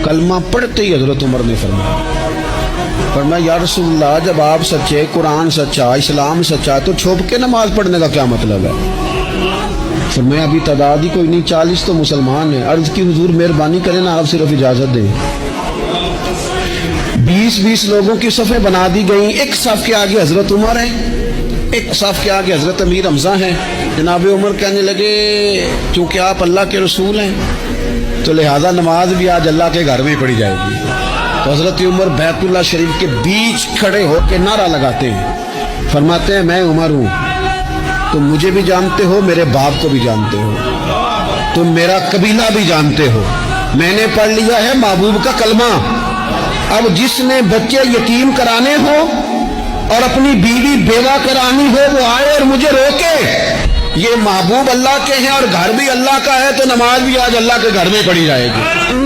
کلمہ پڑھتے ہی حضرت عمر نے فرمایا یا رسول اللہ جب آپ سچے، قرآن سچا، اسلام سچا، تو چھپ کے نماز پڑھنے کا کیا مطلب ہے؟ فرمایا ابھی تعداد ہی کوئی نہیں، 40 تو مسلمان ہیں۔ عرض کی حضور مہربانی کریں نا، آپ صرف اجازت دیں۔ 20 لوگوں کی صفیں بنا دی گئیں، ایک صف کے آگے حضرت عمر ہیں، ایک صف کے آگے حضرت امیر حمزہ ہیں۔ جناب عمر کہنے لگے چونکہ آپ اللہ کے رسول ہیں تو لہذا نماز بھی آج اللہ کے گھر میں پڑھی جائے گی۔ تو حضرت عمر بیت اللہ شریف کے بیچ کھڑے ہو کے نعرہ لگاتے ہیں، فرماتے ہیں میں عمر ہوں، تم مجھے بھی جانتے ہو، میرے باپ کو بھی جانتے ہو، تم میرا قبیلہ بھی جانتے ہو، میں نے پڑھ لیا ہے محبوب کا کلمہ۔ اب جس نے بچے یتیم کرانے ہو اور اپنی بیوی بیوہ کرانی ہو وہ آئے اور مجھے روکے۔ یہ محبوب اللہ کے ہیں اور گھر بھی اللہ کا ہے، تو نماز بھی آج اللہ کے گھر میں پڑھی جائے گی۔